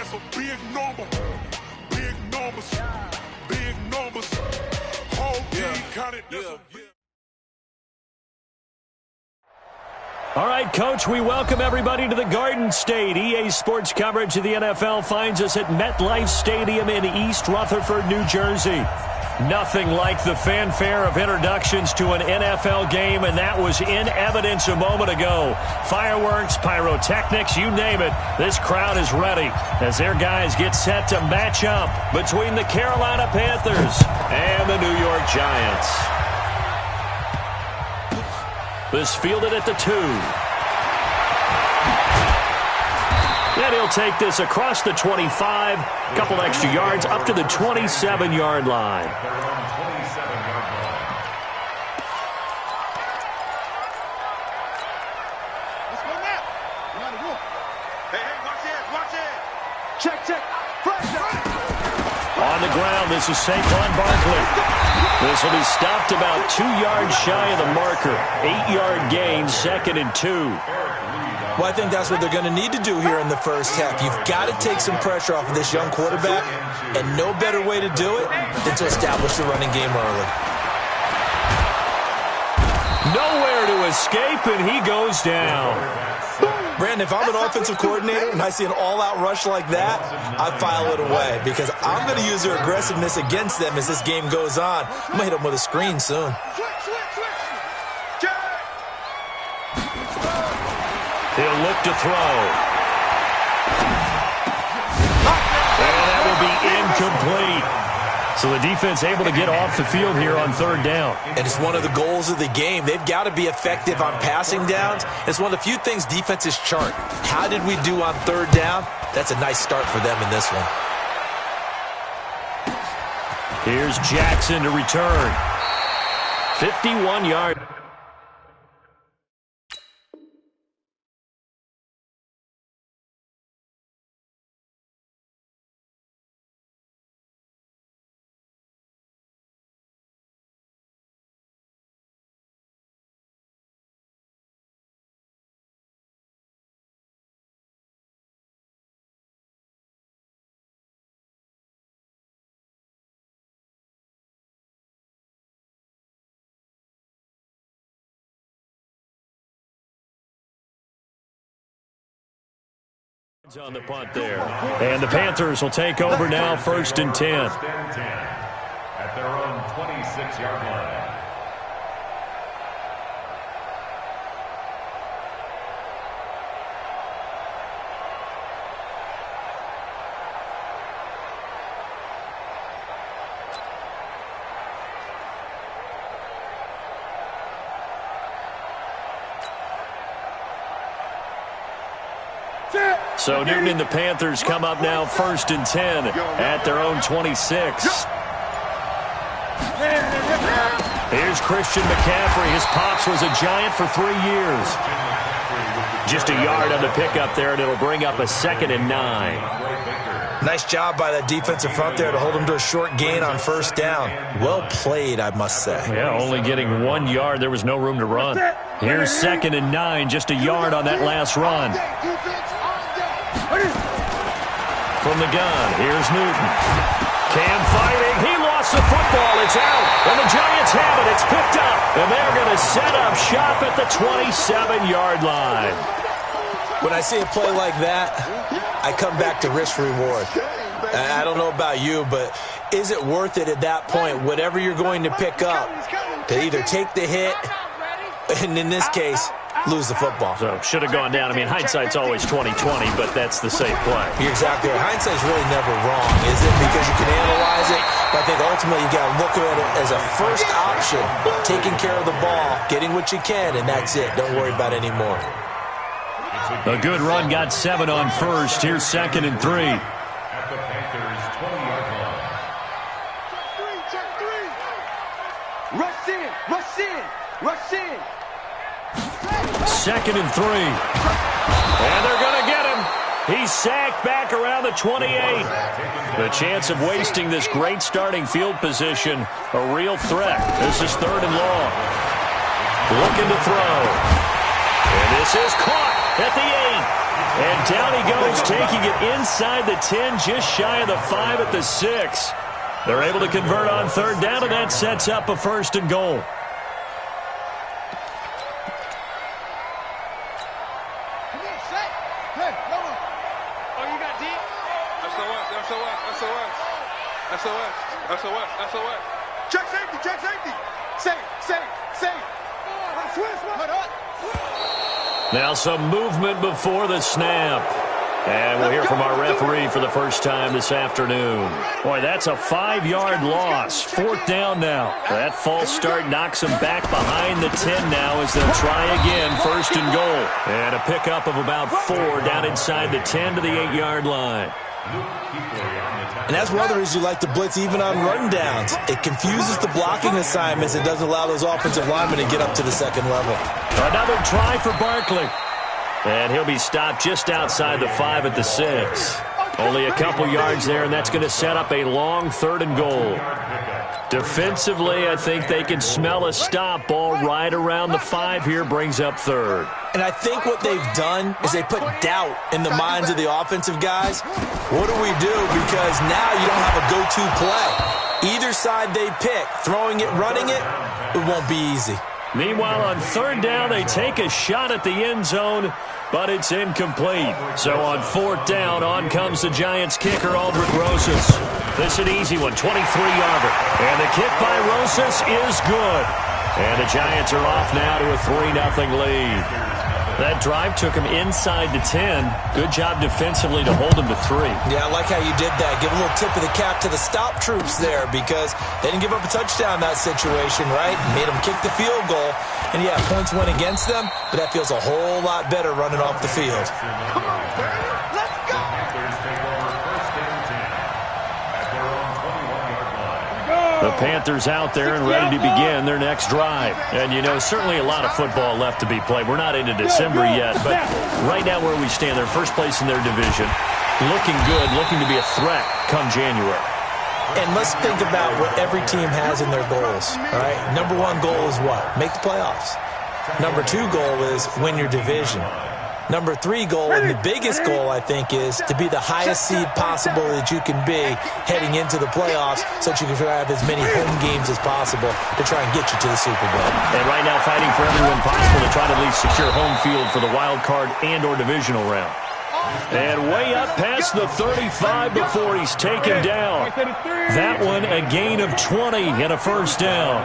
That's a big number. Big numbers. Big numbers. Whole team counted. All right, Coach, we welcome everybody to the Garden State. EA Sports coverage of the NFL finds us at MetLife Stadium in East Rutherford, New Jersey. Nothing like the fanfare of introductions to an NFL game, and that was in evidence a moment ago. Fireworks, pyrotechnics, you name it. This crowd is ready as their guys get set to match up between the Carolina Panthers and the New York Giants. This fielded at the 2. And he'll take this across the 25, couple extra yards up to the 27-yard line. Let's go now. Hey, watch it. Check. On the ground, this is Saquon Barkley. This will be stopped about 2 yards shy of the marker. 8-yard gain, 2nd and 2. Well, I think that's what they're going to need to do here in the first half. You've got to take some pressure off of this young quarterback, and no better way to do it than to establish the running game early. Nowhere to escape, and he goes down. Brandon, if I'm an offensive coordinator and I see an all-out rush like that, I file it away because I'm going to use their aggressiveness against them as this game goes on. I'm going to hit them with a screen soon. He'll look to throw. And that will be incomplete. So the defense able to get off the field here on 3rd down. And it's one of the goals of the game. They've got to be effective on passing downs. It's one of the few things defenses chart. How did we do on 3rd down? That's a nice start for them in this one. Here's Jackson to return. 51-yard. On the punt there. And the Panthers will take over now, 1st and 10. At their own 26-yard line. So Newton and the Panthers come up now 1st and 10 at their own 26. Here's Christian McCaffrey. His pops was a Giant for 3 years. Just a yard on the pickup there, and it'll bring up a 2nd and 9. Nice job by that defensive front there to hold them to a short gain on 1st down. Well played, I must say. Yeah, only getting 1 yard. There was no room to run. Here's 2nd and 9, just a yard on that last run. From the gun, here's Newton. Cam fighting. He lost the football. It's out. And the Giants have it. It's picked up. And they're going to set up shop at the 27-yard line. When I see a play like that, I come back to risk-reward. I don't know about you, but is it worth it at that point, whatever you're going to pick up, to either take the hit, and in this case, lose the football? So should have gone down. I mean, hindsight's always 20/20, but that's the safe play. You're exactly right. Hindsight's really never wrong, is it? Because you can analyze it, but I think ultimately you got to look at it as a first option, taking care of the ball, getting what you can, and that's it. Don't worry about any more. A good run got 7 on 1st. Here's 2nd and 3. At the Panthers' 20-yard line. Rush in. 2nd and 3. And they're going to get him. He's sacked back around the 28. The chance of wasting this great starting field position, a real threat. This is 3rd and long. Looking to throw. And this is caught at the 8. And down he goes, taking it inside the 10, just shy of the 5 at the 6. They're able to convert on third down, and that sets up a 1st and goal. SOS. Check safety. Safe. Now some movement before the snap. And we'll hear from our referee for the first time this afternoon. Boy, that's a 5-yard loss. 4th down now. That false start knocks them back behind the 10 now as they'll try again, 1st and goal. And a pickup of about 4 down inside the 10 to the 8-yard line. And that's one of the reasons you like to blitz even on rundowns. It confuses the blocking assignments. It doesn't allow those offensive linemen to get up to the second level. Another try for Barkley. And he'll be stopped just outside the 5 at the 6. Only a couple yards there, and that's going to set up a long 3rd and goal. Defensively, I think they can smell a stop ball right around the 5 here, brings up 3rd. And I think what they've done is they put doubt in the minds of the offensive guys. What do we do? Because now you don't have a go-to play. Either side they pick, throwing it, running it, it won't be easy. Meanwhile, on 3rd down, they take a shot at the end zone, but it's incomplete. So on 4th down, on comes the Giants kicker, Aldrich Rosas. This is an easy one, 23-yarder. And the kick by Rosas is good. And the Giants are off now to a 3-0 lead. That drive took him inside the 10. Good job defensively to hold him to 3. Yeah, I like how you did that. Give a little tip of the cap to the stop troops there because they didn't give up a touchdown in that situation, right? Made them kick the field goal. And, yeah, points went against them, but that feels a whole lot better running off the field. Come on, man. Let's go. The Panthers out there and ready to begin their next drive. And, you know, certainly a lot of football left to be played. We're not into December yet, but right now where we stand, they're first place in their division. Looking good, looking to be a threat come January. And let's think about what every team has in their goals, all right? Number 1 goal is what? Make the playoffs. Number 2 goal is win your division. Number 3 goal, and the biggest goal, I think, is to be the highest seed possible that you can be heading into the playoffs so that you can have as many home games as possible to try and get you to the Super Bowl. And right now fighting for everyone possible to try to at least secure home field for the wild card and or divisional round. And way up past the 35 before he's taken down. That one a gain of 20 and a 1st down.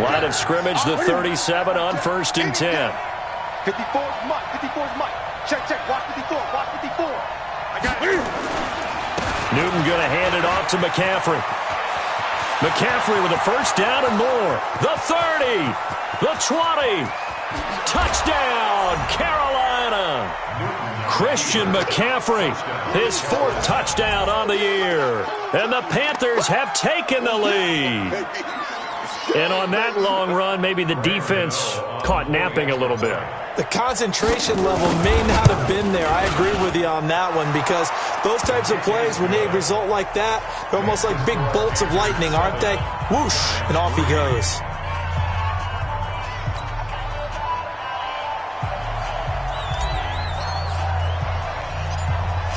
Line of scrimmage, the 37 on 1st and 10. 54's Mike. Check. Watch 54. I got it. Newton going to hand it off to McCaffrey. McCaffrey with a 1st down and more. The 30. The 20. Touchdown, Carolina. Christian McCaffrey, his 4th touchdown on the year. And the Panthers have taken the lead. And on that long run, maybe the defense caught napping a little bit. The concentration level may not have been there. I agree with you on that one because those types of plays, when they result like that, they're almost like big bolts of lightning, aren't they? Whoosh, and off he goes.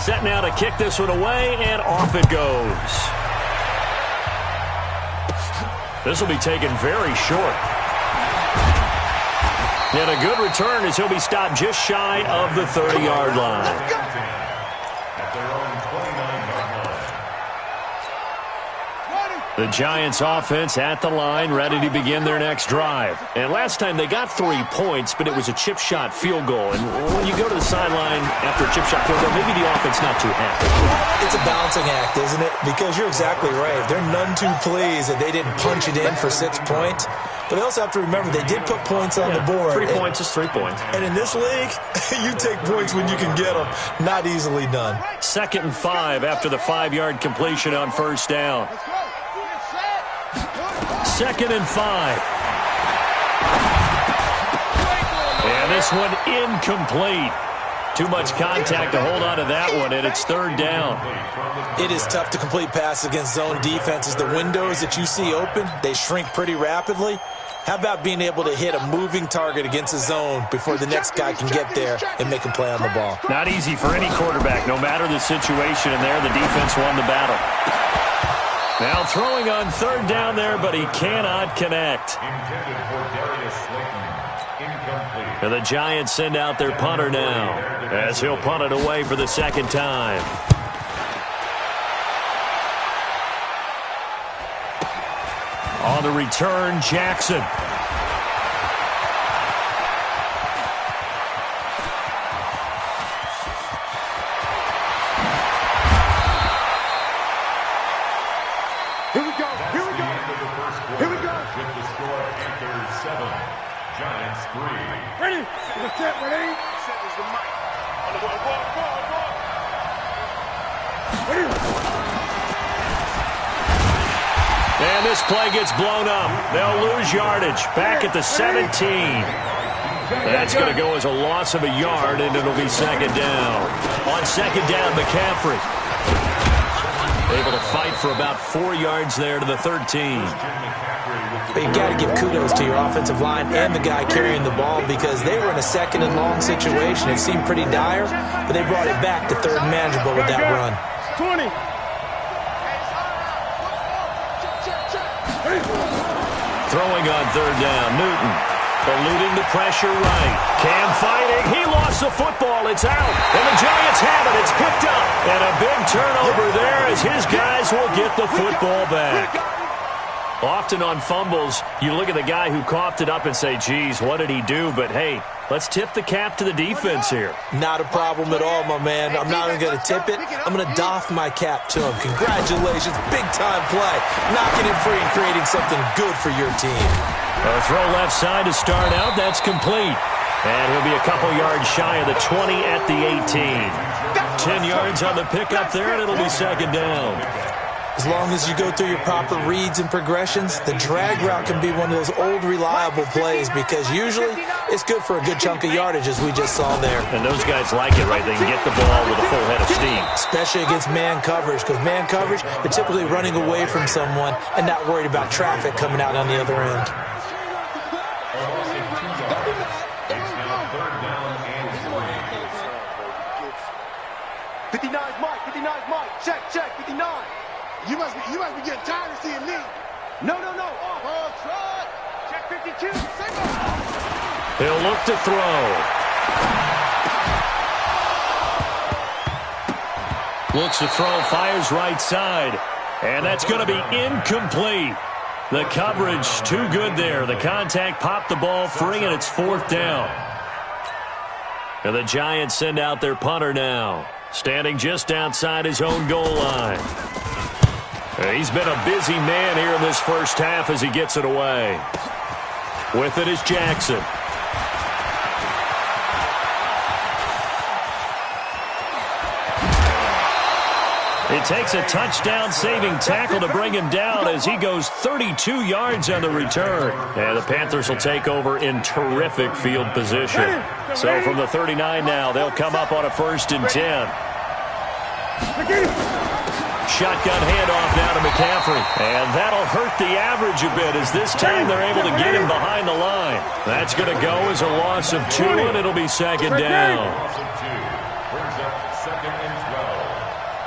Set now to kick this one away, and off it goes. This will be taken very short. And a good return as he'll be stopped just shy of the 30-yard line. The Giants offense at the line, ready to begin their next drive. And last time they got 3 points, but it was a chip shot field goal. And when you go to the sideline after a chip shot field goal, maybe the offense not too happy. It's a balancing act, isn't it? Because you're exactly right. They're none too pleased that they didn't punch it in for 6 points. But they also have to remember they did put points on the board. 3 points is 3 points. And in this league, you take points when you can get them. Not easily done. 2nd and 5 after the 5-yard completion on 1st down. 2nd and 5. And this one incomplete. Too much contact to hold on to that one, and it's 3rd down. It is tough to complete passes against zone defenses. The windows that you see open, they shrink pretty rapidly. How about being able to hit a moving target against the zone before the next guy can get there and make a play on the ball? Not easy for any quarterback. No matter the situation in there, the defense won the battle. Now throwing on third down there, but he cannot connect. Intended for Darius Slayton. Incomplete. And the Giants send out their punter now, as he'll punt it away for the second time. On the return, Jackson. Here we go. Here we go. Here we go. With the score, Panthers 7, Giants 3. Ready? The set, ready? Set is the mic. On the ball. Ready? And this play gets blown up. They'll lose yardage. Back at the 17. That's going to go as a loss of a yard, and it'll be second down. On second down, McCaffrey able to fight for about 4 yards there to the 13. But you got to give kudos to your offensive line and the guy carrying the ball because they were in a second and long situation. It seemed pretty dire, but they brought it back to third and manageable with that run. 20. Throwing on third down, Newton. Eluding the pressure right. Cam fighting. He lost the football. It's out. And the Giants have it. It's picked up. And a big turnover there as his guys will get the football back. Often on fumbles, you look at the guy who coughed it up and say, geez, what did he do? But, hey, let's tip the cap to the defense here. Not a problem at all, my man. I'm not even going to tip it. I'm going to doff my cap to him. Congratulations. Big-time play. Knocking it free and creating something good for your team. A throw left side to start out. That's complete. And he'll be a couple yards shy of the 20 at the 18. 10 yards on the pickup there, and it'll be second down. As long as you go through your proper reads and progressions, the drag route can be one of those old reliable plays because usually it's good for a good chunk of yardage as we just saw there. And those guys like it, right? They can get the ball with a full head of steam. Especially against man coverage because man coverage, they're typically running away from someone and not worried about traffic coming out on the other end. It's now third down and 3. 59's Mike. Check. 59. You must be getting tired of seeing me. No. Oh, try. Check 52. Single. He'll look to throw. Looks to throw, fires right side. And that's going to be incomplete. The coverage too good there. The contact popped the ball free, and it's fourth down. And the Giants send out their punter now, standing just outside his own goal line. He's been a busy man here in this first half as he gets it away. With it is Jackson. It takes a touchdown-saving tackle to bring him down as he goes 32 yards on the return. And the Panthers will take over in terrific field position. So from the 39 now, they'll come up on a 1st and 10. Shotgun handoff now to McCaffrey. And that'll hurt the average a bit as this time they're able to get him behind the line. That's going to go as a loss of 2, and it'll be second down. Loss of 2 brings up second and 12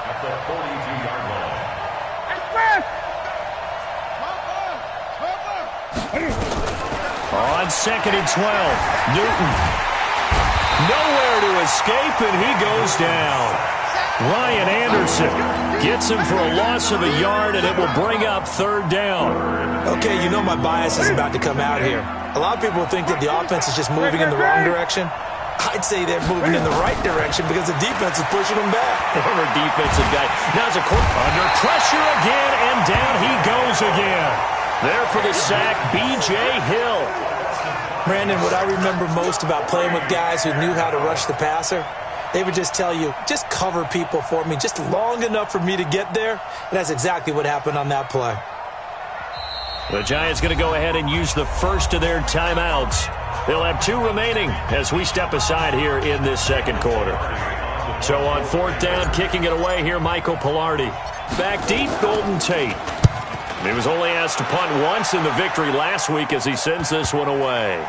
at the 42-yard line. On second and 12, Newton. Nowhere to escape, and he goes down. Ryan Anderson gets him for a loss of a yard, and it will bring up third down. Okay, you know my bias is about to come out here. A lot of people think that the offense is just moving in the wrong direction. I'd say they're moving in the right direction because the defense is pushing them back. Former defensive guy. Now it's a quarter under pressure again, and down he goes again. There for the sack, B.J. Hill. Brandon, what I remember most about playing with guys who knew how to rush the passer, they would just tell you, just cover people for me, just long enough for me to get there. And that's exactly what happened on that play. The Giants going to go ahead and use the first of their timeouts. They'll have 2 remaining as we step aside here in this second quarter. So on 4th down, kicking it away here, Michael Pilardi. Back deep, Golden Tate. He was only asked to punt once in the victory last week as he sends this one away.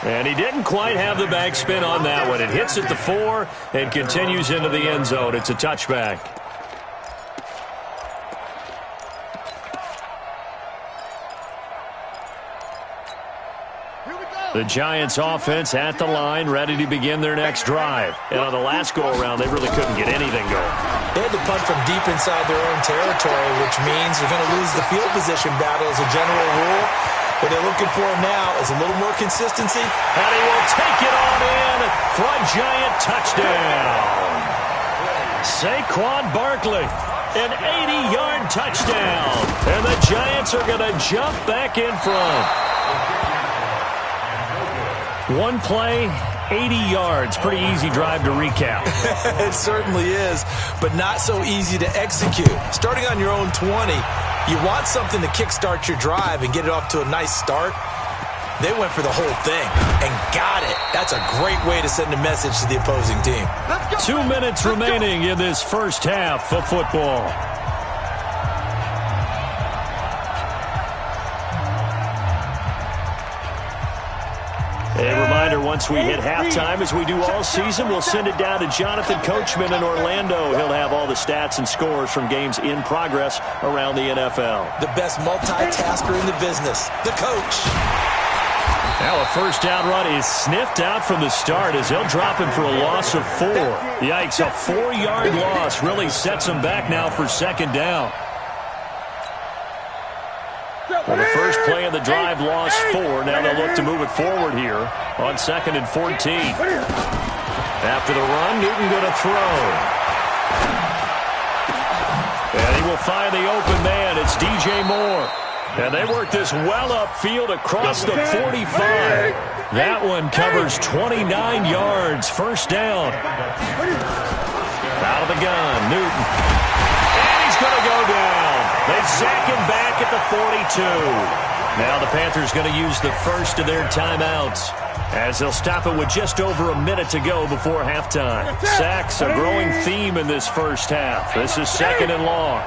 And he didn't quite have the backspin on that one. It hits at the 4 and continues into the end zone. It's a touchback. The Giants offense at the line, ready to begin their next drive. And on the last go-around, they really couldn't get anything going. They had to punt from deep inside their own territory, which means they're going to lose the field position battle as a general rule. What they're looking for now is a little more consistency. And he will take it on in for a Giant touchdown. Saquon Barkley, an 80-yard touchdown. And the Giants are going to jump back in front. One play, 80 yards. Pretty easy drive to recap. It certainly is, but not so easy to execute. Starting on your own 20, you want something to kickstart your drive and get it off to a nice start. They went for the whole thing and got it. That's a great way to send a message to the opposing team. 2 minutes remaining in this first half of football. A reminder, once we hit halftime, as we do all season, we'll send it down to Jonathan Coachman in Orlando. He'll have all the stats and scores from games in progress around the NFL. The best multitasker in the business, the coach. Now a first down run is sniffed out from the start as they'll drop him for a loss of 4. Yikes, a 4-yard loss really sets him back now for second down. Well, the first play of the drive lost 4. Now they'll look to move it forward here on 2nd and 14. After the run, Newton going to throw. And he will find the open man. It's DJ Moore. And they work this well upfield across the 45. That one covers 29 yards. First down. Out of the gun, Newton. And he's going to go down. They sack him back at the 42. Now the Panthers going to use the first of their timeouts as they'll stop it with just over a minute to go before halftime. Sacks, a growing theme in this first half. This is 2nd and long.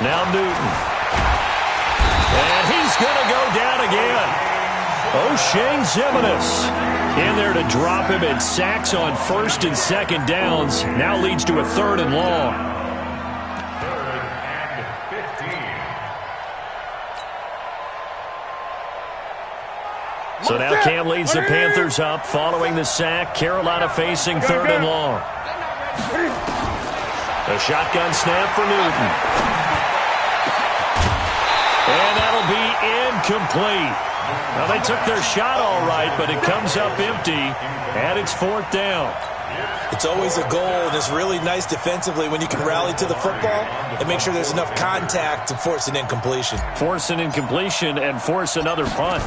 Now Newton. And he's going to go down again. O'Shane Zimenez in there to drop him, and sacks on 1st and 2nd downs. Now leads to a 3rd and long. 3rd and 15. So now Cam leads the Panthers up following the sack. Carolina facing 3rd and long. A shotgun snap for Newton. And that'll be incomplete. Now, they took their shot all right, but it comes up empty, and it's 4th down. It's always a goal, and it's really nice defensively when you can rally to the football and make sure there's enough contact to force an incompletion. Force an incompletion and force another punt.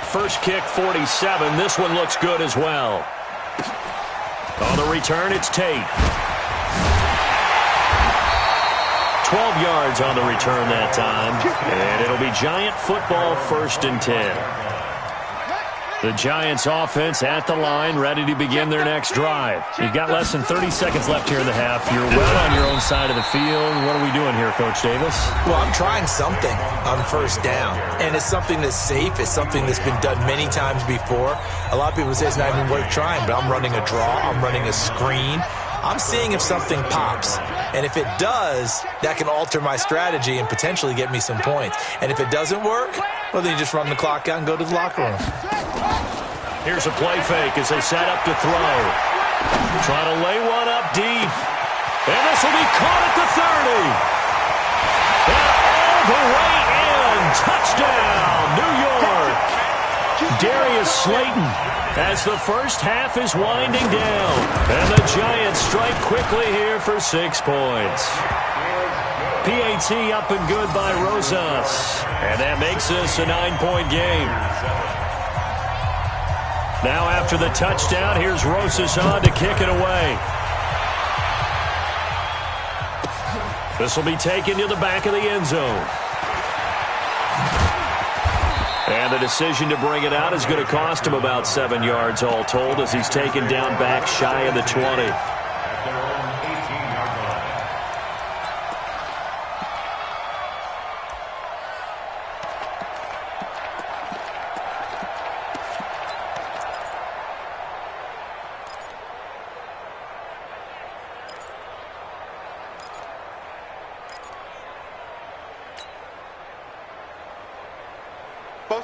First kick, 47. This one looks good as well. On the return, it's Tate. 12 yards on the return that time. And it'll be Giant football, 1st and 10. The Giants offense at the line, ready to begin their next drive. You've got less than 30 seconds left here in the half. You're well on your own side of the field. What are we doing here, Coach Davis? Well, I'm trying something on 1st down. And it's something that's safe. It's something that's been done many times before. A lot of people say it's not even worth trying, but I'm running a draw. I'm running a screen. I'm seeing if something pops. And if it does, that can alter my strategy and potentially get me some points. And if it doesn't work, well, then you just run the clock out and go to the locker room. Here's a play fake as they set up to throw. Trying to lay one up deep. And this will be caught at the 30. And all the way in. Touchdown, New York. Darius Slayton as the first half is winding down. And the Giants strike quickly here for 6 points. PAT up and good by Rosas. And that makes this a 9-point game. Now after the touchdown, here's Rosas on to kick it away. This will be taken to the back of the end zone. And the decision to bring it out is going to cost him about 7 yards all told as he's taken down back shy of the 20. At their own 18-yard line.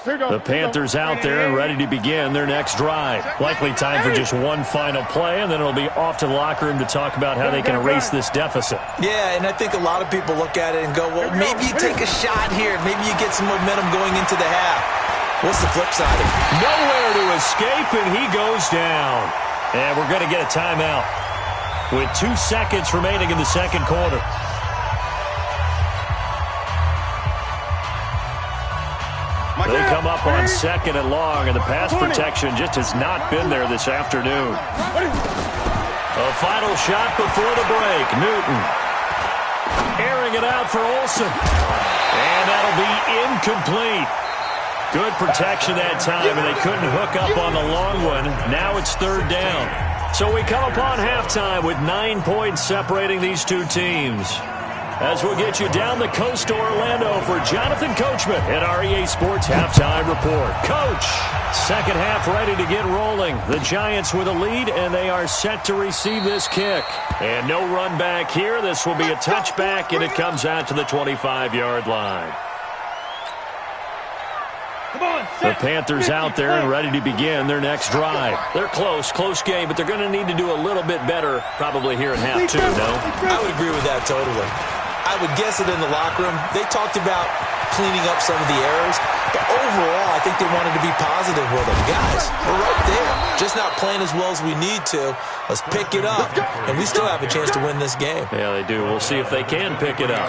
The Panthers out there and ready to begin their next drive. Likely time for just one final play, and then it'll be off to the locker room to talk about how they can erase this deficit. Yeah, and I think a lot of people look at it and go, well, maybe you take a shot here. Maybe you get some momentum going into the half. What's the flip side of it? Nowhere to escape, and he goes down. And we're going to get a timeout with 2 seconds remaining in the second quarter. They come up on 2nd and long, and the pass protection just has not been there this afternoon. A final shot before the break. Newton airing it out for Olsen. And that'll be incomplete. Good protection that time, and they couldn't hook up on the long one. Now it's 3rd down. So we come upon halftime with 9 points separating these two teams. As we'll get you down the coast to Orlando for Jonathan Coachman at our EA Sports Halftime Report. Coach, second half ready to get rolling. The Giants with a lead, and they are set to receive this kick. And no run back here. This will be a touchback, and it comes out to the 25-yard line. The Panthers out there and ready to begin their next drive. They're close game, but they're going to need to do a little bit better probably here in half 2, no? I would agree with that totally. I would guess it in the locker room. They talked about cleaning up some of the errors, but overall, I think they wanted to be positive with them. Guys, we're right there. Just not playing as well as we need to. Let's pick it up, and we still have a chance to win this game. Yeah, they do. We'll see if they can pick it up.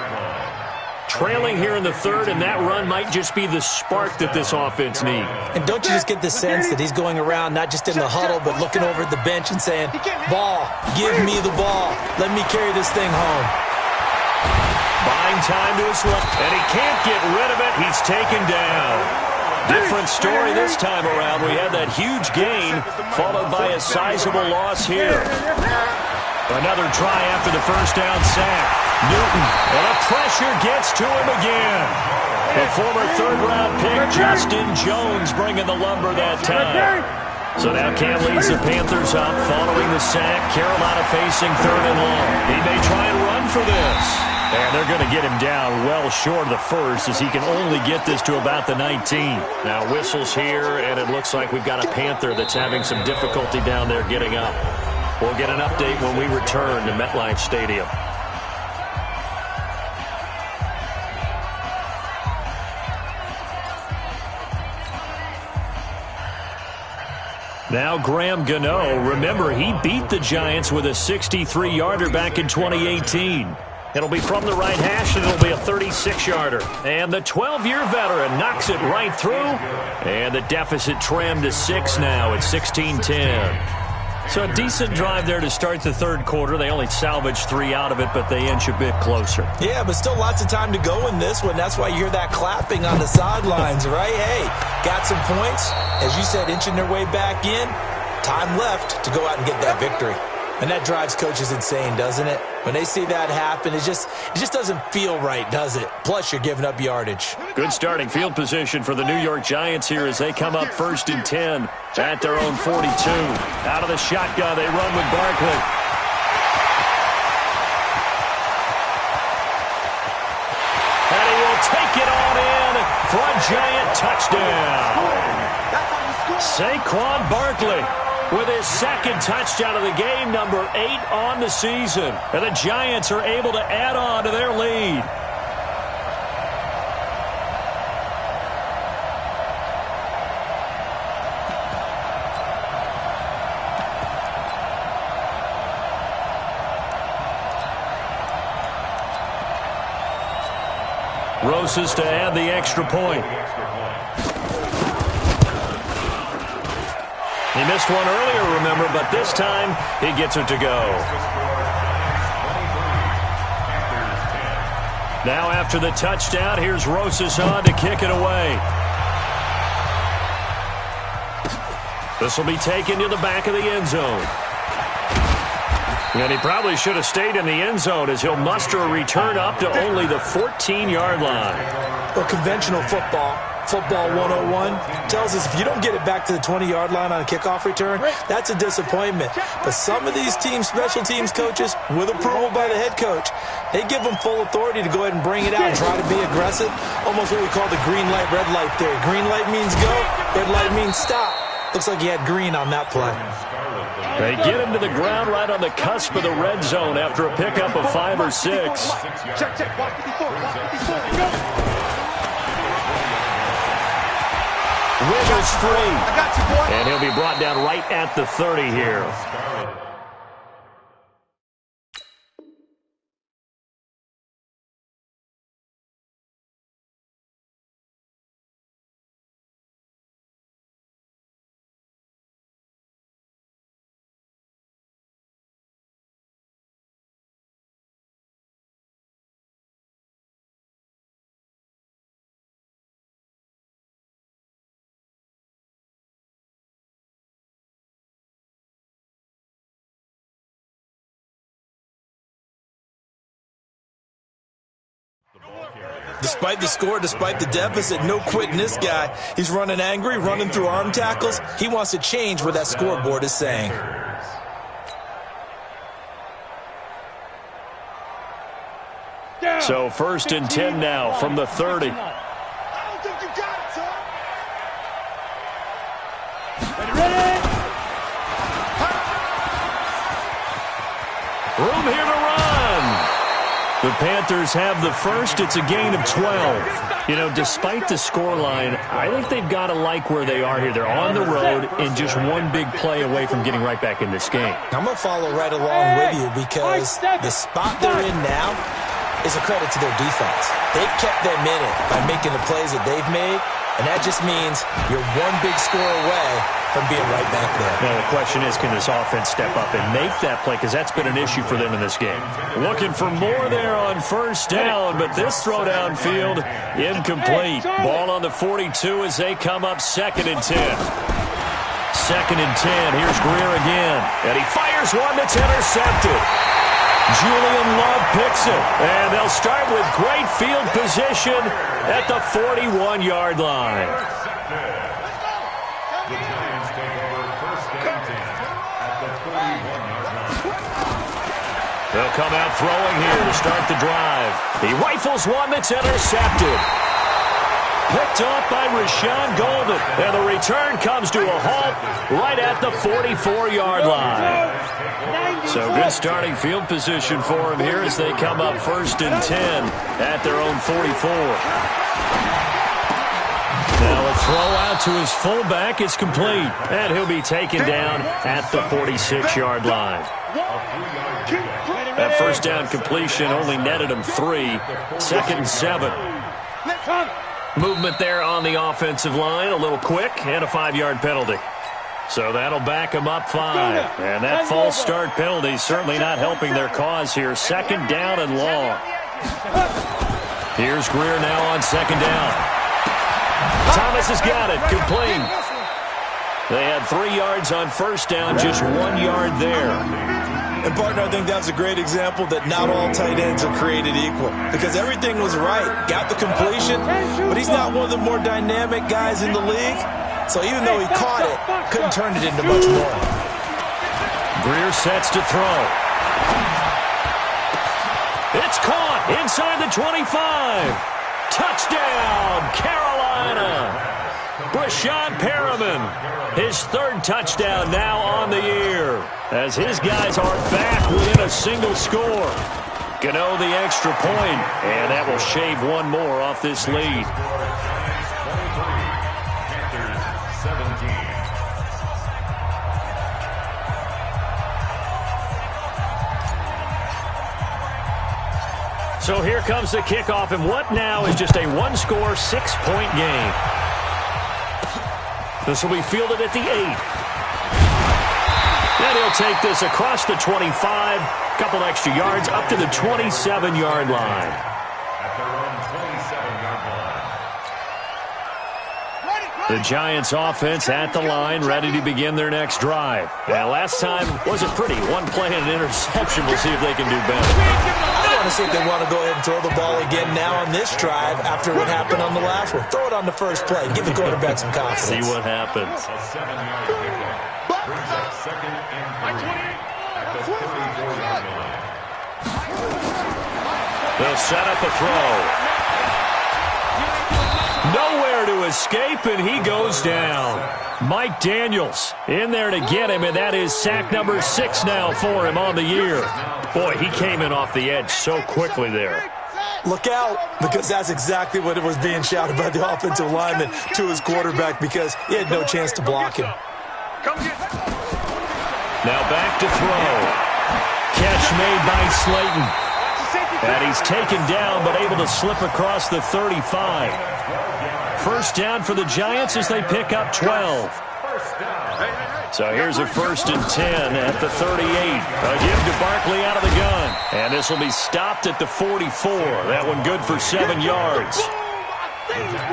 Trailing here in the 3rd, and that run might just be the spark that this offense needs. And don't you just get the sense that he's going around not just in the huddle, but looking over at the bench and saying, ball, give me the ball. Let me carry this thing home. Buying time to his left, and he can't get rid of it. He's taken down. Different story this time around. We had that huge gain, followed by a sizable loss here. Another try after the first down sack. Newton, and the pressure gets to him again. The former 3rd-round pick, Justin Jones, bringing the lumber that time. So now Cam leads the Panthers up following the sack. Carolina facing 3rd and long. He may try and run for this. And they're going to get him down well short of the first as he can only get this to about the 19. Now whistles here, and it looks like we've got a Panther that's having some difficulty down there getting up. We'll get an update when we return to MetLife Stadium. Now Graham Gano, remember he beat the Giants with a 63-yarder back in 2018. It'll be from the right hash, and it'll be a 36-yarder. And the 12-year veteran knocks it right through. And the deficit trimmed to 6 now at 16-10. So a decent drive there to start the 3rd quarter. They only salvaged 3 out of it, but they inch a bit closer. Yeah, but still lots of time to go in this one. That's why you hear that clapping on the sidelines, right? Hey, got some points. As you said, inching their way back in. Time left to go out and get that victory. And that drives coaches insane, doesn't it? When they see that happen, it just doesn't feel right, does it? Plus, you're giving up yardage. Good starting field position for the New York Giants here as they come up 1st and 10 at their own 42. Out of the shotgun, they run with Barkley. And he will take it on in for a Giant touchdown. Saquon Barkley with his 2nd touchdown of the game, number 8 on the season. And the Giants are able to add on to their lead. Rosas to add the extra point. He missed one earlier, remember, but this time he gets it to go. Now after the touchdown, here's Rosas on to kick it away. This will be taken to the back of the end zone. And he probably should have stayed in the end zone as he'll muster a return up to only the 14-yard line. Well, conventional football 101, tells us if you don't get it back to the 20-yard line on a kickoff return, that's a disappointment. But some of these special teams coaches, with approval by the head coach, they give them full authority to go ahead and bring it out and try to be aggressive. Almost what we call the green light, red light theory. Green light means go, red light means stop. Looks like he had green on that play. They get him to the ground right on the cusp of the red zone after a pickup of 5 or 6. Check, block 54, block 54, go. Wiggles free. I got you, boy. And he'll be brought down right at the 30 here. Despite the score, despite the deficit, no quitting this guy. He's running angry, running through arm tackles. He wants to change what that scoreboard is saying. So 1st and 10 now from the 30. I don't think you got it, son. Ready? Room here to run. The Panthers have the first. It's a gain of 12. You know, despite the scoreline, I think they've got to like where they are here. They're on the road and just one big play away from getting right back in this game. I'm going to follow right along with you because the spot they're in now is a credit to their defense. They've kept them in it by making the plays that they've made, and that just means you're one big score away from being right back there. Now, the question is, can this offense step up and make that play? Because that's been an issue for them in this game. Looking for more there on 1st down, but this throw downfield incomplete. Ball on the 42 as they come up 2nd and 10. 2nd and 10. Here's Greer again. And he fires one that's intercepted. Julian Love picks it. And they'll start with great field position at the 41-yard line. They'll come out throwing here to start the drive. He rifles one that's intercepted. Picked off by Rashawn Golden. And the return comes to a halt right at the 44-yard line. So good starting field position for him here as they come up 1st and 10 at their own 44. Now a throw out to his fullback is complete. And he'll be taken down at the 46-yard line. That 1st down completion only netted him 3. 2nd and 7. Movement there on the offensive line, a little quick, and a 5-yard penalty. So that'll back them up 5. And that false start penalty certainly not helping their cause here. 2nd down and long. Here's Greer now on 2nd down. Thomas has got it, complete. They had 3 yards on 1st down, just 1 yard there. And, partner, I think that's a great example that not all tight ends are created equal. Because everything was right. Got the completion, but he's not one of the more dynamic guys in the league. So even though he caught it, couldn't turn it into much more. Greer sets to throw. It's caught inside the 25. Touchdown, Carolina. Brashad Perriman, his 3rd touchdown now on the year, as his guys are back within a single score. Gano the extra point, and that will shave one more off this lead. So here comes the kickoff, and what now is just a one-score, 6-point game. This will be fielded at the 8. And he'll take this across the 25, couple extra yards up to the 27-yard line. At their own 27-yard line. Ready, The Giants offense at the line, ready to begin their next drive. Now, last time wasn't pretty. One play and an interception. We'll see if they can do better. I want to see if they want to go ahead and throw the ball again now on this drive after what happened on the last one. Throw it on the first play. Give the quarterback some confidence. See what happens. A 7-yard pickup brings up 2nd and 3 at the 34-yard line. They'll set up a throw. Nowhere to escape, and he goes down. Mike Daniels in there to get him, and that is sack number 6 now for him on the year. Boy, he came in off the edge so quickly there. Look out, because that's exactly what it was being shouted by the offensive lineman to his quarterback because he had no chance to block him. Now back to throw. Catch made by Slayton. And he's taken down, but able to slip across the 35. First down for the Giants as they pick up 12. So here's a 1st and 10 at the 38. A give to Barkley out of the gun. And this will be stopped at the 44. That one good for 7 yards.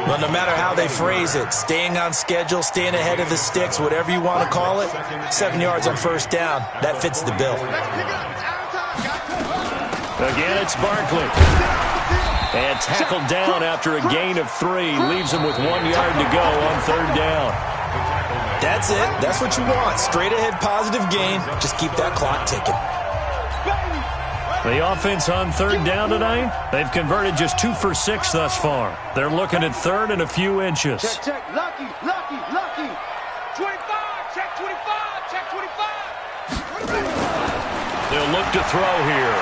Well, no matter how they phrase it, staying on schedule, staying ahead of the sticks, whatever you want to call it, 7 yards on first down, that fits the bill. Again, it's Barkley. And tackled down after a gain of 3. Leaves him with 1 yard to go on 3rd down. That's it. That's what you want. Straight ahead positive gain. Just keep that clock ticking. The offense on 3rd down tonight, they've converted just 2 for 6 thus far. They're looking at 3rd and a few inches. Check, check. Lucky, lucky, lucky. 25, check 25, check 25. They'll look to throw here.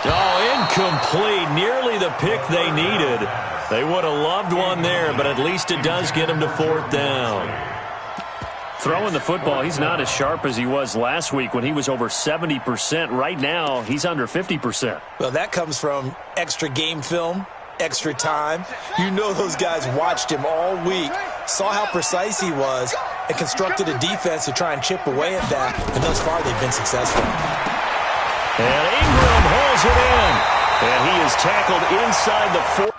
Oh, incomplete. Nearly the pick they needed. They would have loved one there, but at least it does get them to 4th down. Throwing the football, he's not as sharp as he was last week when he was over 70%. Right now, he's under 50%. Well, that comes from extra game film, extra time. You know those guys watched him all week, saw how precise he was, and constructed a defense to try and chip away at that. And thus far, they've been successful. And Ingram hauls it in. And he is tackled inside the 4.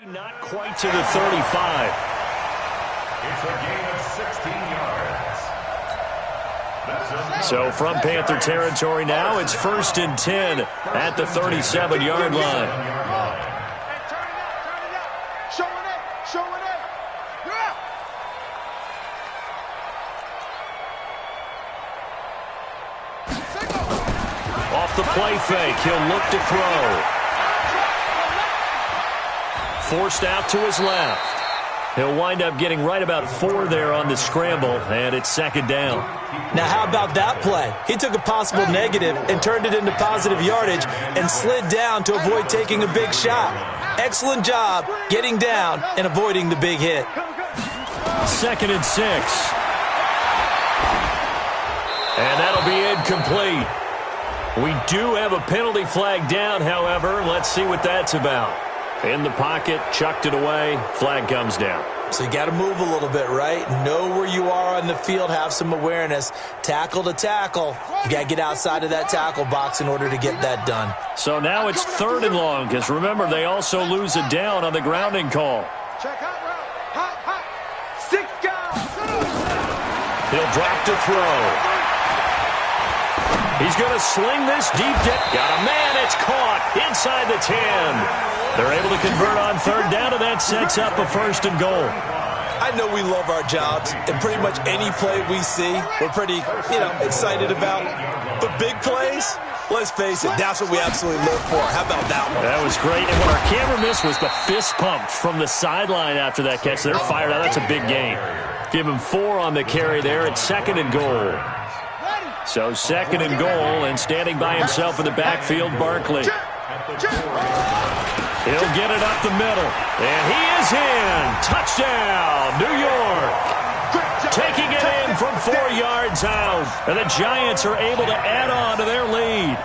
Not quite to the 35. It's a gain of 16 yards. So from Panther territory now, it's 1st and 10 at the 37-yard line. Hey, turn it up. Showing it, showing it. Yeah. Off the play fake, he'll look to throw. Forced out to his left. He'll wind up getting right about 4 there on the scramble, and it's 2nd down. Now, how about that play? He took a possible negative and turned it into positive yardage and slid down to avoid taking a big shot. Excellent job getting down and avoiding the big hit. 2nd and 6. And that'll be incomplete. We do have a penalty flag down, however. Let's see what that's about. In the pocket, chucked it away, flag comes down. So you got to move a little bit, right? Know where you are on the field, have some awareness. Tackle to tackle. You got to get outside of that tackle box in order to get that done. So now it's 3rd and long, because remember, they also lose a down on the grounding call. Check hot route. Hot. 6 guys. He'll drop to throw. He's going to sling this deep. Got a man. It's caught inside the 10. They're able to convert on 3rd down, and that sets up a 1st and goal. I know we love our jobs, and pretty much any play we see, we're pretty, excited about. But big plays, let's face it, that's what we absolutely live for. How about that one? That was great. And what our camera missed was the fist pump from the sideline after that catch. They're fired out. That's a big gain. Give him 4 on the carry there. It's 2nd and goal. So 2nd and goal, and standing by himself in the backfield, Barkley. He'll get it up the middle, and he is in. Touchdown, New York. Great job. taking it in from 4 yards out. And the Giants are able to add on to their lead.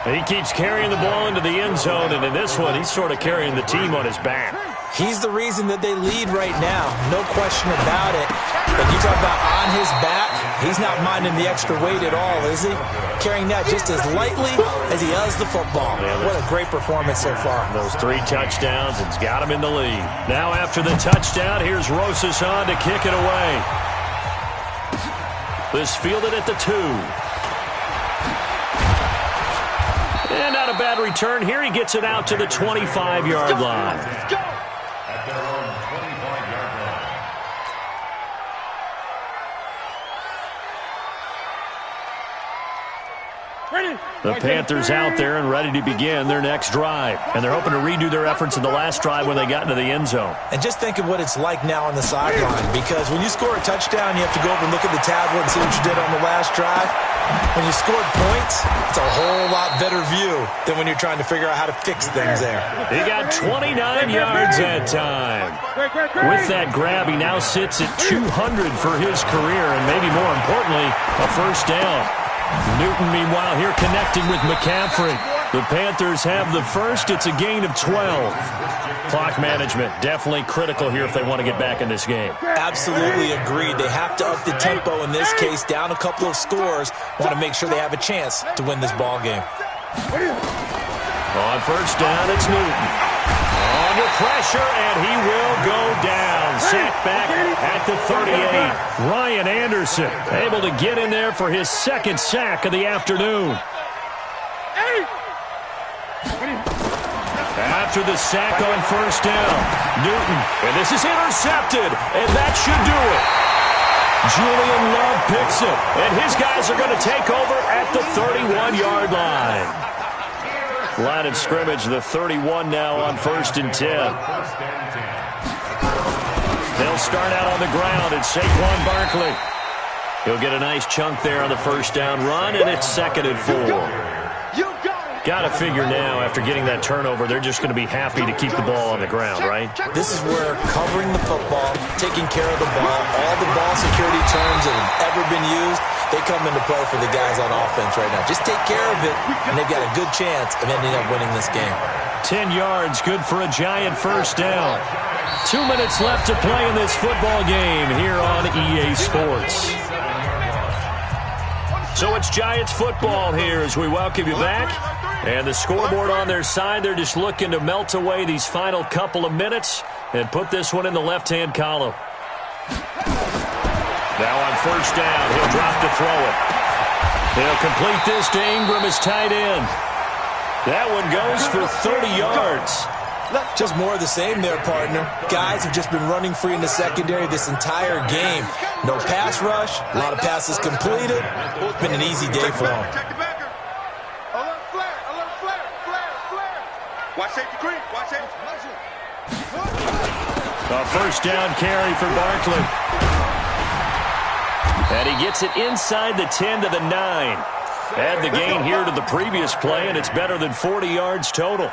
And he keeps carrying the ball into the end zone, and in this one, he's sort of carrying the team on his back. He's the reason that they lead right now. No question about it. But you talk about on his back, he's not minding the extra weight at all, is he? Carrying that just as lightly as he does the football. What a great performance so far. Those 3 touchdowns, it's got him in the lead. Now after the touchdown, here's Rosas on to kick it away. This fielded at the 2. And not a bad return. Here he gets it out to the 25-yard line. At their own 25-yard line. The Panthers out there and ready to begin their next drive. And they're hoping to redo their efforts in the last drive when they got into the end zone. And just think of what it's like now on the sideline, because when you score a touchdown, you have to go over and look at the tablet and see what you did on the last drive. When you scored points, it's a whole lot better view than when you're trying to figure out how to fix things there. He got 29 yards that time. With that grab, he now sits at 200 for his career, and maybe more importantly, a first down. Newton, meanwhile, here connecting with McCaffrey. The Panthers have the first. It's a gain of 12. Clock management, definitely critical here if they want to get back in this game. Absolutely agreed. They have to up the tempo in this case, down a couple of scores. Want to make sure they have a chance to win this ball game. On first down, it's Newton. Under pressure, and he will go down. Sacked back at the 38. Ryan Anderson able to get in there for his second sack of the afternoon. After the sack on first down, Newton, and this is intercepted, and that should do it. Julian Love picks it, and his guys are going to take over at the 31-yard line. Line of scrimmage, the 31 now on 1st and 10. They'll start out on the ground, and Saquon Barkley. He'll get a nice chunk there on the first down run, and it's 2nd and 4. Got to figure now, after getting that turnover, they're just going to be happy to keep the ball on the ground, right? This is where covering the football, taking care of the ball, all the ball security terms that have ever been used, they come into play for the guys on offense right now. Just take care of it, and they've got a good chance of ending up winning this game. 10 yards, good for a Giant first down. 2 minutes left to play in this football game here on EA Sports. So it's Giants football here as we welcome you back. And the scoreboard on their side, they're just looking to melt away these final couple of minutes and put this one in the left-hand column. Now on first down, he'll drop to throw it. He'll complete this to Ingram as tight end. That one goes for 30 yards. Just more of the same there, partner. Guys have just been running free in the secondary this entire game. No pass rush, a lot of passes completed. It's been an easy day for them. Watch safety green. Watch safety. A first down carry for Barkley. And he gets it inside the 10 to the 9. Add the gain here to the previous play, and it's better than 40 yards total.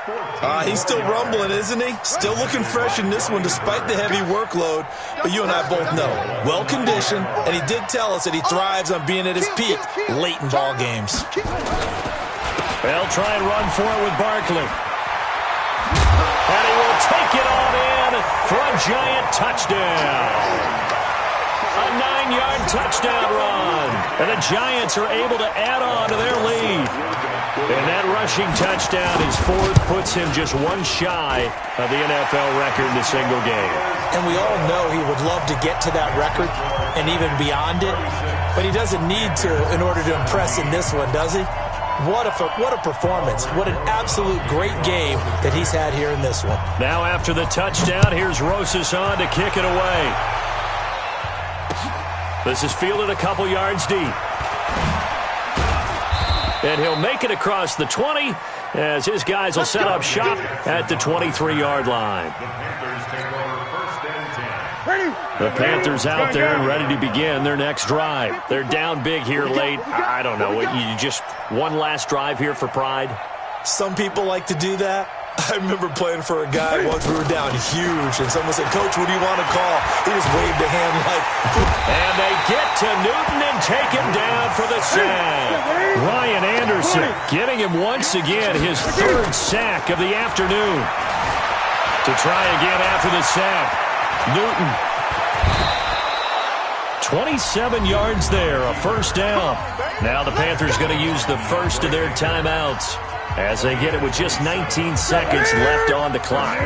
He's still rumbling, isn't he? Still looking fresh in this one despite the heavy workload. But you and I both know, well-conditioned, and he did tell us that he thrives on being at his peak late in ball games. They'll try and run for it with Barkley. And he will take it on in for a Giant touchdown. A 9-yard touchdown run. And the Giants are able to add on to their lead. And that rushing touchdown, his 4th, puts him just one shy of the NFL record in a single game. And we all know he would love to get to that record and even beyond it. But he doesn't need to in order to impress in this one, does he? What a performance. What an absolute great game that he's had here in this one. Now after the touchdown, here's Rosas on to kick it away. This is fielded a couple yards deep. And he'll make it across the 20 as his guys will set up shop at the 23-yard line. The Panthers out there and ready to begin their next drive. They're down big here late. I don't know. You just one last drive here for pride? Some people like to do that. I remember playing for a guy once. We were down huge, and someone said, "Coach, what do you want to call?" He just waved a hand like... And they get to Newton and take him down for the sack. Ryan Anderson getting him once again his third sack of the afternoon. To try again after the sack, Newton. 27 yards there, a first down. Now the Panthers going to use the first of their timeouts as they get it with just 19 seconds left on the clock.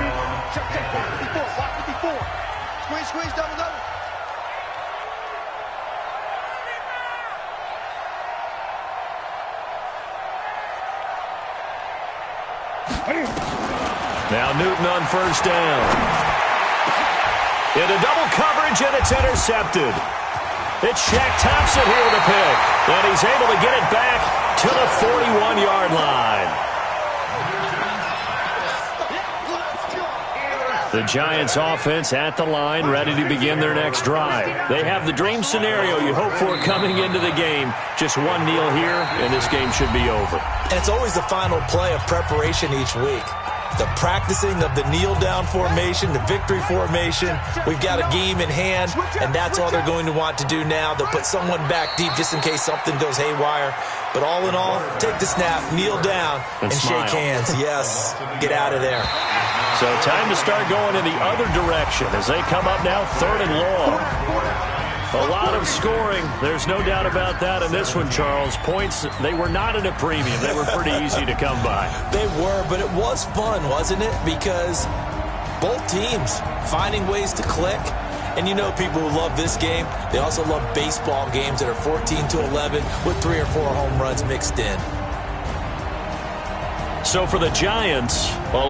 Squeeze, double. Now Newton on first down. Into double coverage, and it's intercepted. It's Shaq Thompson here with a pick, and he's able to get it back to the 41-yard line. The Giants offense at the line, ready to begin their next drive. They have the dream scenario you hope for coming into the game. Just one kneel here, and this game should be over. And it's always the final play of preparation each week. The practicing of the kneel-down formation, the victory formation. We've got a game in hand, and that's all they're going to want to do now. They'll put someone back deep just in case something goes haywire. But all in all, take the snap, kneel down, and shake hands. Yes, get out of there. So time to start going in the other direction as they come up now 3rd and long. A lot of scoring. There's no doubt about that in this one, Charles. Points, they were not at a premium. They were pretty easy to come by. They were, but it was fun, wasn't it? Because both teams finding ways to click. And you know people who love this game, they also love baseball games that are 14-11 with 3 or 4 home runs mixed in. So for the Giants, a